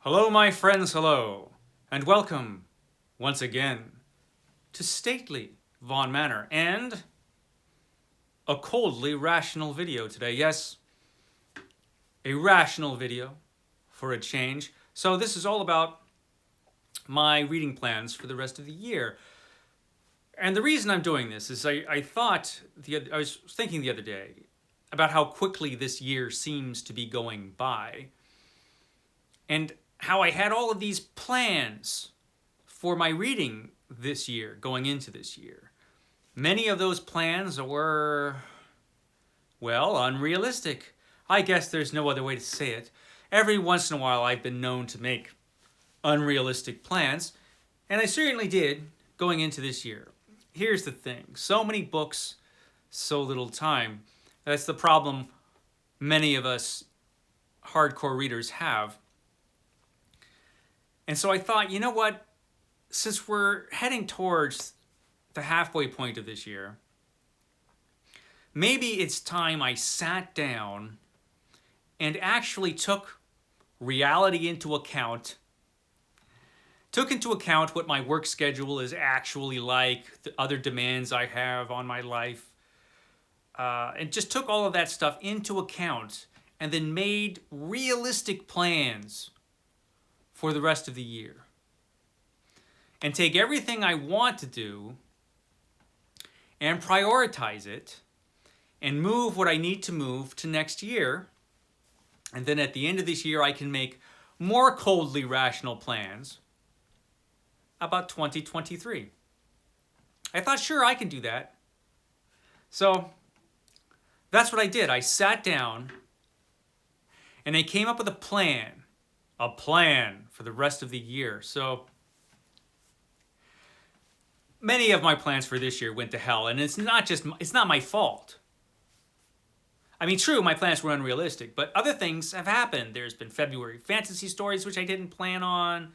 Hello, my friends, hello, and welcome once again to stately Vaughan Manor and a coldly rational video today. Yes, a rational video for a change. So this is all about my reading plans for the rest of the year. And the reason I'm doing this is I was thinking the other day about how quickly this year seems to be going by, and how I had all of these plans for my reading this year, going into this year. Many of those plans were, well, unrealistic. I guess there's no other way to say it. Every once in a while I've been known to make unrealistic plans, and I certainly did going into this year. Here's the thing, so many books, so little time. That's the problem many of us hardcore readers have. And so I thought, you know what? Since we're heading towards the halfway point of this year, maybe it's time I sat down and actually took reality into account, took into account what my work schedule is actually like, the other demands I have on my life, and just took all of that stuff into account and then made realistic plans for the rest of the year. And take everything I want to do and prioritize it and move what I need to move to next year. And then at the end of this year, I can make more coldly rational plans about 2023. I thought, sure, I can do that. So that's what I did. I sat down and I came up with a plan for the rest of the year. So many of my plans for this year went to hell, and it's not my fault. I mean, true, my plans were unrealistic, but other things have happened. There's been February fantasy stories, which I didn't plan on.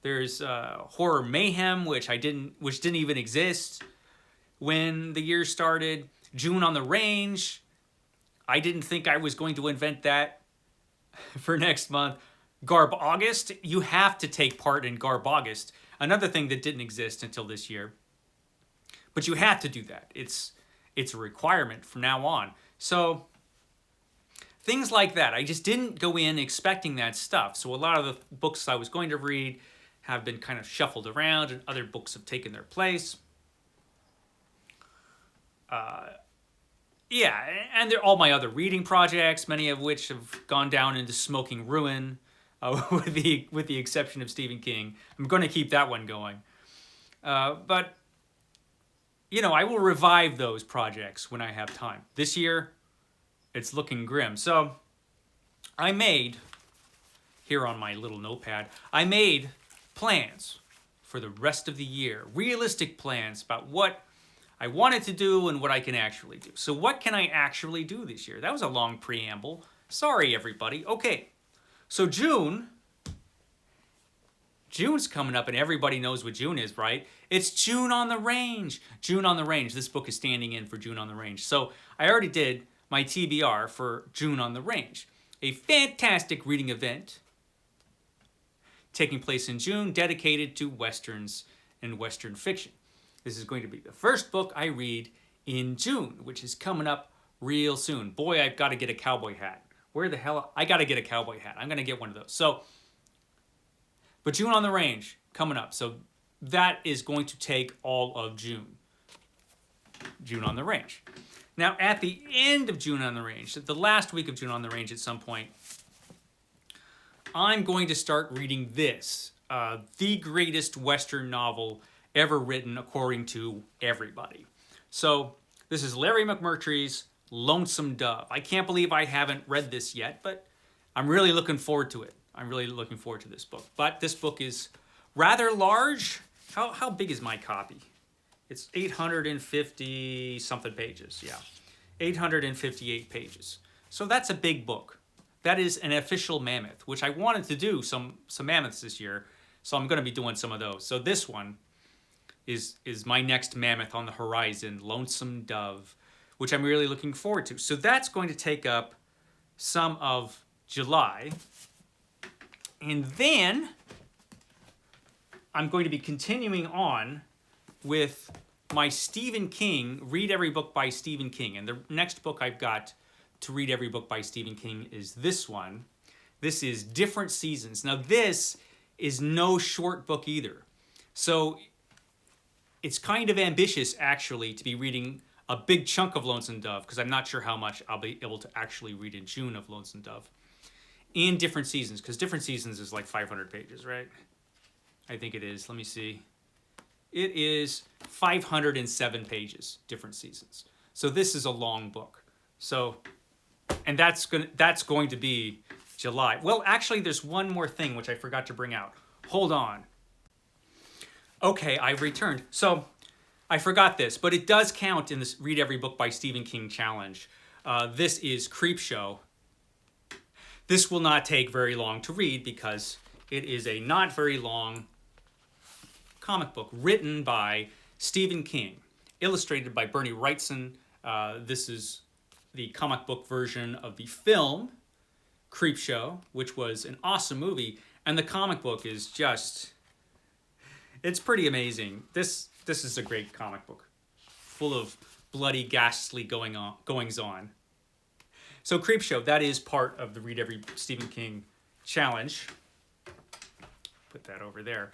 There's horror mayhem, which didn't even exist when the year started. June on the Range. I didn't think I was going to invent that for next month. Garb August. You have to take part in Garb August. Another thing that didn't exist until this year. But you have to do that. It's a requirement from now on. So things like that. I just didn't go in expecting that stuff. So a lot of the books I was going to read have been kind of shuffled around, and other books have taken their place. And they're all my other reading projects, many of which have gone down into smoking ruin, with the exception of Stephen King. I'm going to keep that one going. But, you know, I will revive those projects when I have time. This year, it's looking grim. So I made, here on my little notepad, I made plans for the rest of the year. Realistic plans about what I wanted to do and what I can actually do. So what can I actually do this year? That was a long preamble. Sorry, everybody. Okay, so June's coming up, and everybody knows what June is, right? It's June on the Range. June on the Range. This book is standing in for June on the Range. So I already did my TBR for June on the Range. A fantastic reading event taking place in June, dedicated to Westerns and Western fiction. This is going to be the first book I read in June, which is coming up real soon. Boy, I've got to get a cowboy hat. Where the hell? I got to get a cowboy hat. I'm going to get one of those. So, but June on the Range coming up. So that is going to take all of June. June on the Range. Now, at the end of June on the Range, the last week of June on the Range at some point, I'm going to start reading this, the greatest Western novel ever written according to everybody. So this is Larry McMurtry's Lonesome Dove. I can't believe I haven't read this yet, but I'm really looking forward to it. I'm really looking forward to this book. But this book is rather large. How big is my copy? It's 850 something pages. Yeah, 858 pages. So that's a big book. That is an official mammoth, which I wanted to do some mammoths this year. So I'm going to be doing some of those. So this one is my next mammoth on the horizon, Lonesome Dove, which I'm really looking forward to. So that's going to take up some of July. And then I'm going to be continuing on with my Stephen King, read every book by Stephen King. And the next book I've got to read every book by Stephen King is this one. This is Different Seasons. Now this is no short book either. So it's kind of ambitious actually to be reading a big chunk of Lonesome Dove, because I'm not sure how much I'll be able to actually read in June of Lonesome Dove. In Different Seasons, because Different Seasons is like 500 pages, right? I think it is. Let me see. It is 507 pages, Different Seasons. So this is a long book. So, and that's going to be July. Well, actually, there's one more thing which I forgot to bring out. Hold on. Okay, I've returned. So I forgot this, but it does count in this Read Every Book by Stephen King challenge. This is Creepshow. This will not take very long to read because it is a not very long comic book written by Stephen King, illustrated by Bernie Wrightson. This is the comic book version of the film Creepshow, which was an awesome movie, and the comic book is just, it's pretty amazing. This is a great comic book, full of bloody, ghastly goings on. So Creepshow, that is part of the Read Every Stephen King challenge. Put that over there.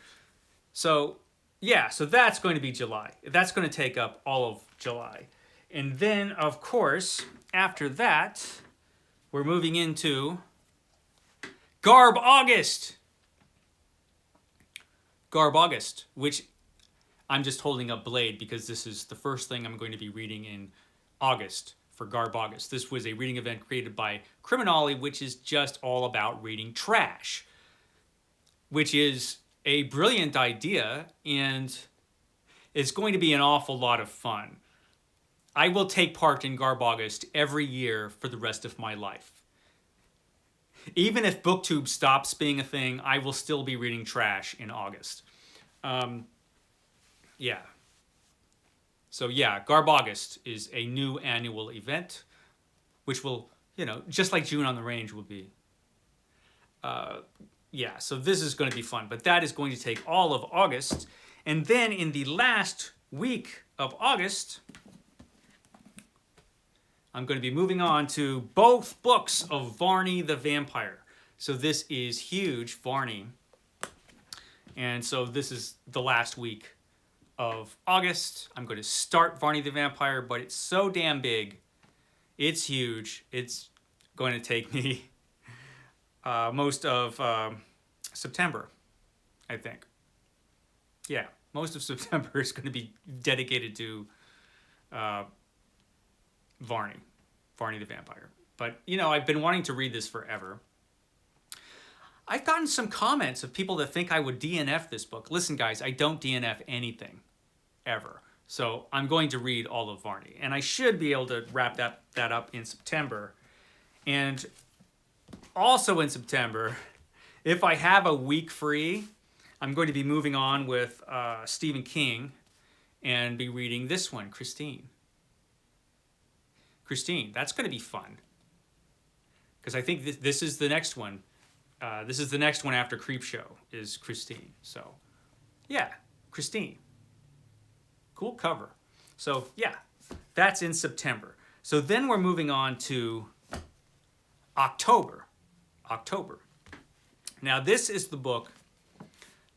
So yeah, so that's going to be July. That's going to take up all of July. And then, of course, after that, we're moving into Garb August. Garb August, which I'm just holding up Blade because this is the first thing I'm going to be reading in August for Garb August. This was a reading event created by Criminale, which is just all about reading trash, which is a brilliant idea, and it's going to be an awful lot of fun. I will take part in Garb August every year for the rest of my life. Even if BookTube stops being a thing, I will still be reading trash in August. Yeah. So yeah, Garb August is a new annual event, which will, just like June on the Range will be. Yeah, so this is going to be fun, but that is going to take all of August. And then in the last week of August, I'm going to be moving on to both books of Varney the Vampire. So this is huge, Varney. And so this is the last week of August. I'm going to start Varney the Vampire, but it's so damn big. It's huge. It's going to take me most of September, I think. Yeah, most of September is going to be dedicated to Varney the Vampire. But, I've been wanting to read this forever. I've gotten some comments of people that think I would DNF this book. Listen, guys, I don't DNF anything, ever. So I'm going to read all of Varney. And I should be able to wrap that up in September. And also in September, if I have a week free, I'm going to be moving on with Stephen King and be reading this one, Christine. Christine, that's going to be fun. Because I think this is the next one. This is the next one after Creepshow, is Christine. So, yeah, Christine. Cool cover. So, yeah, that's in September. So then we're moving on to October. Now, this is the book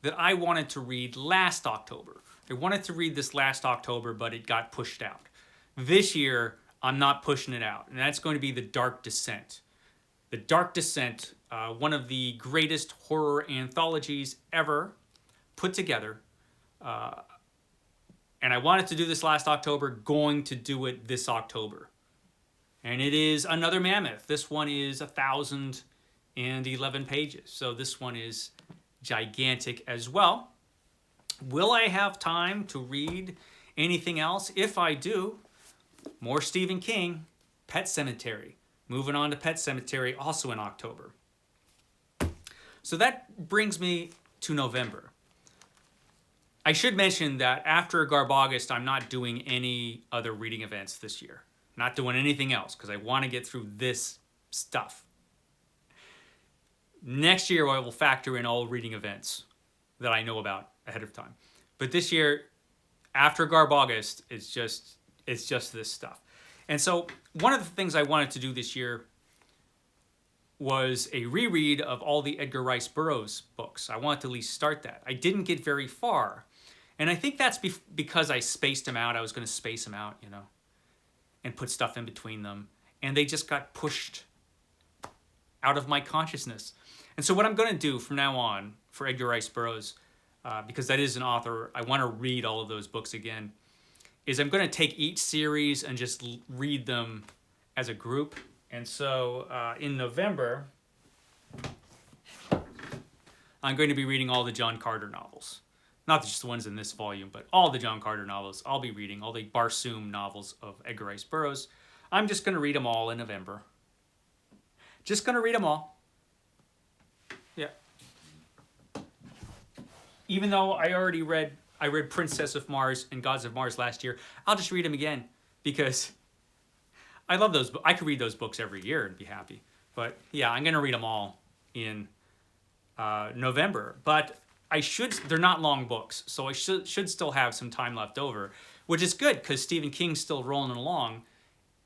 that I wanted to read last October. I wanted to read this last October, but it got pushed out. This year, I'm not pushing it out, and that's going to be The Dark Descent. The Dark Descent, one of the greatest horror anthologies ever put together. And I wanted to do this last October, going to do it this October. And it is another mammoth. This one is 1,011 pages. So this one is gigantic as well. Will I have time to read anything else? If I do, more Stephen King, Pet Sematary. Moving on to Pet Sematary, also in October. So that brings me to November. I should mention that after Garb August, I'm not doing any other reading events this year. Not doing anything else, because I want to get through this stuff. Next year I will factor in all reading events that I know about ahead of time. But this year, after Garb August, it's just this stuff. And so one of the things I wanted to do this year was a reread of all the Edgar Rice Burroughs books. I wanted to at least start that. I didn't get very far. And I think that's because I spaced them out. I was going to space them out, you know, and put stuff in between them. And they just got pushed out of my consciousness. And so what I'm going to do from now on for Edgar Rice Burroughs, because that is an author, I want to read all of those books again, is I'm going to take each series and just read them as a group. And so in November, I'm going to be reading all the John Carter novels. Not just the ones in this volume, but all the John Carter novels. I'll be reading all the Barsoom novels of Edgar Rice Burroughs. I'm just going to read them all in November. Just going to read them all. Yeah. Even though I read Princess of Mars and Gods of Mars last year, I'll just read them again because I love those. I could read those books every year and be happy. But yeah, I'm going to read them all in November. But they're not long books, so I should still have some time left over, which is good because Stephen King's still rolling along,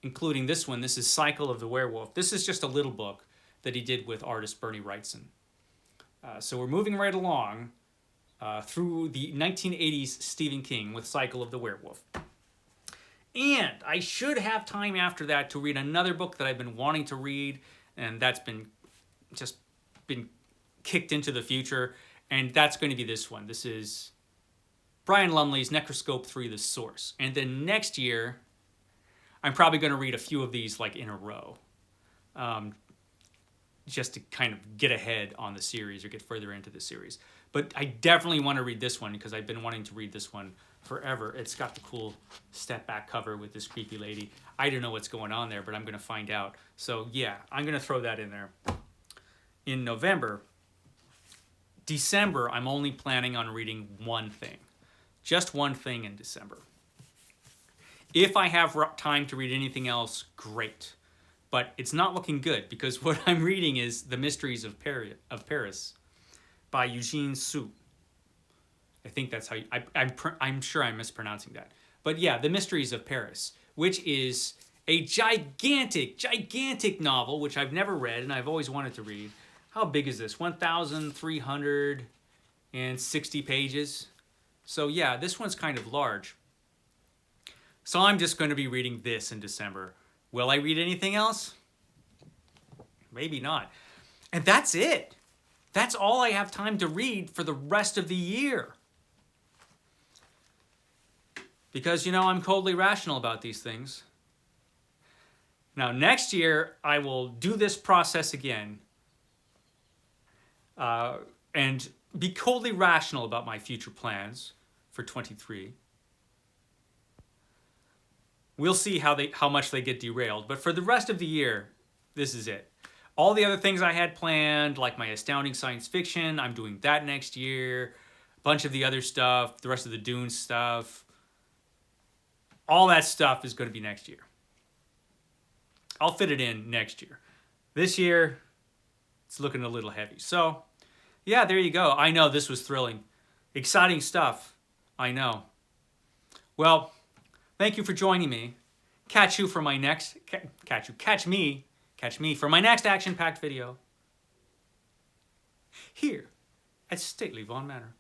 including this one. This is Cycle of the Werewolf. This is just a little book that he did with artist Bernie Wrightson. So we're moving right along through the 1980s Stephen King with Cycle of the Werewolf. And I should have time after that to read another book that I've been wanting to read, and that's been kicked into the future. And that's going to be this one. This is Brian Lumley's Necroscope 3, The Source. And then next year, I'm probably going to read a few of these like in a row. Just to kind of get ahead on the series or get further into the series. But I definitely want to read this one because I've been wanting to read this one forever. It's got the cool step back cover with this creepy lady. I don't know what's going on there, but I'm going to find out. So yeah, I'm going to throw that in there. In November, December, I'm only planning on reading one thing. Just one thing in December. If I have time to read anything else, great. But it's not looking good because what I'm reading is The Mysteries of Paris by Eugene Sue. I think that's how I'm sure I'm mispronouncing that. But yeah, The Mysteries of Paris, which is a gigantic novel, which I've never read and I've always wanted to read. How big is this? 1,360 pages. So yeah, this one's kind of large. So I'm just going to be reading this in December. Will I read anything else? Maybe not. And that's it. That's all I have time to read for the rest of the year. Because, you know, I'm coldly rational about these things. Now, next year, I will do this process again. And be coldly rational about my future plans for 23. We'll see how much they get derailed. But for the rest of the year, this is it. All the other things I had planned, like my astounding science fiction, I'm doing that next year. A bunch of the other stuff, the rest of the Dune stuff. All that stuff is going to be next year. I'll fit it in next year. This year, it's looking a little heavy. So, yeah, there you go. I know this was thrilling. Exciting stuff. I know. Well, thank you for joining me. Catch me for my next action-packed video here at Stately Von Manor.